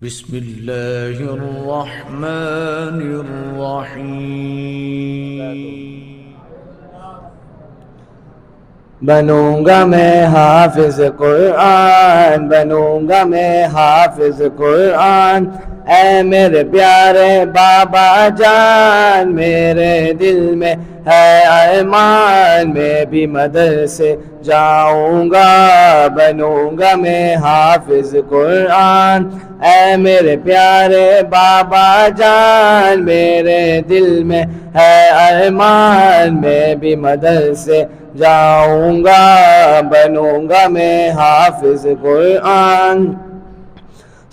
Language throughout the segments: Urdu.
بسم الله الرحمن الرحیم۔ بنوں گا میں حافظ قرآن، بنوں گا میں حافظ قرآن، اے میرے پیارے بابا جان، میرے دل میں ہے ارمان، میں بھی مدرسے جاؤں گا، بنوں گا میں حافظ قرآن، اے میرے پیارے بابا جان، میرے دل میں ہے ارمان، میں بھی مدرسے جاؤں گا، بنوں گا میں حافظ قرآن۔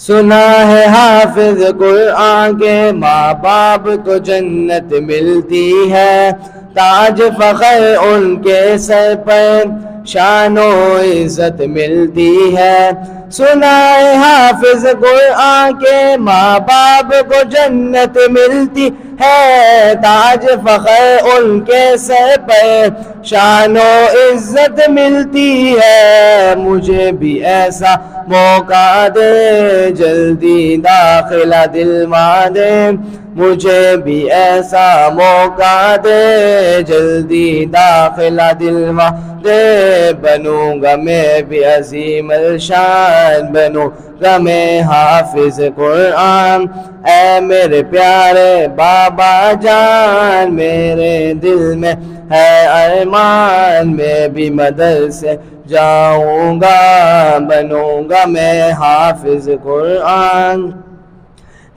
سنا ہے حافظ قرآن کے ماں باپ کو جنت ملتی ہے، تاج فخر ان کے سر پر شان و عزت ملتی ہے۔ سنا ہے حافظ قرآن کے ماں باپ کو جنت ملتی ہے، تاج فخر ان کے سر پر شان و عزت ملتی ہے۔ مجھے بھی ایسا موقع دے، جلدی داخلہ دلوا دے، مجھے بھی ایسا موقع دے، جلدی داخلہ دلوا دے، بنوں گا میں بھی عظیم الشان، بنوں گا میں حافظ قرآن، اے میرے پیارے بابا جان، میرے دل میں ہے ارمان، میں بھی مدرسے جاؤں گا، بنوں گا میں حافظ قرآن۔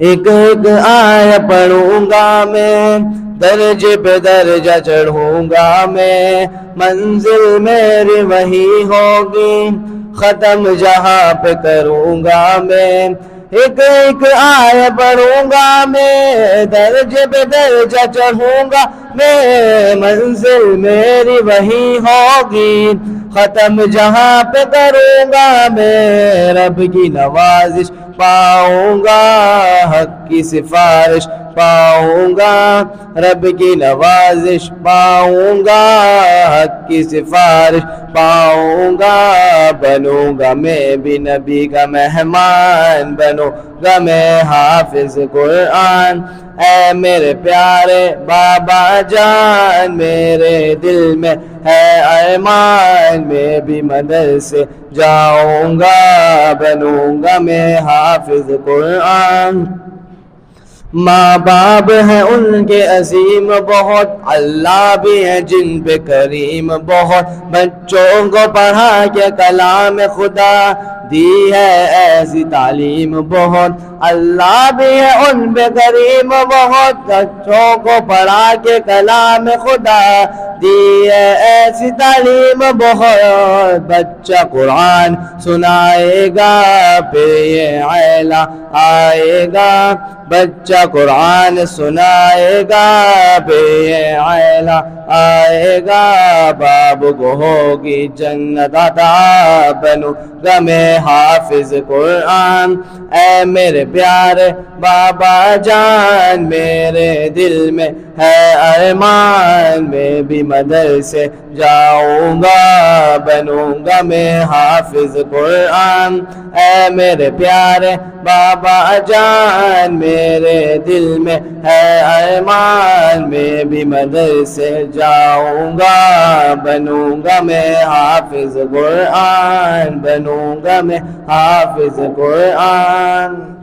ایک ایک آیت پڑھوں گا میں، درجے پہ درجہ چڑھوں گا میں، منزل میری وہی ہوگی، ختم جہاں پہ کروں گا میں۔ ایک ایک آیت پڑھوں گا میں، درجے پہ درجہ چڑھوں گا میں، منزل میری وہی ہوگی، ختم جہاں پہ کروں گا میں۔ رب کی نوازش پاؤں گا، حق کی سفارش پاؤں گا، رب کی نوازش پاؤں گا، حق کی سفارش پاؤں گا، بنوں گا میں بھی نبی کا مہمان، بنوں گا میں حافظ قرآن، اے میرے پیارے بابا جان، میرے دل میں ہے ارمان، میں بھی مدرسے جاؤں گا، بنوں گا میں حافظ قرآن۔ ماں باپ ہیں ان کے عظیم بہت، اللہ بھی ہیں جن پہ کریم بہت، بچوں کو پڑھا کے کلام خدا دی ہے ایسی تعلیم بہت، اللہ بھی ہے ان پہ کریم بہت، بچوں کو پڑھا کے کلام خدا دی ہے ایسی تعلیم بہت۔ بچہ قرآن سنائے گا پھر یہ اعلیٰ آئے گا، بچہ قرآن سنائے گا پھر یہ اعلیٰ آئے گا، باب کو ہوگی جنت عطا، بنوں گا میں حافظ قرآن، اے میرے پیارے بابا جان، میرے دل میں ہے ارمان، میں بھی مدرسے جاؤں گا، بنوں گا میں حافظ قرآن، اے میرے پیارے بابا جان، میرے دل میں ہے ارمان، میں بھی مدرسے جاؤں گا، بنوں گا میں حافظ قرآن، بنوں گا میں حافظ قرآن۔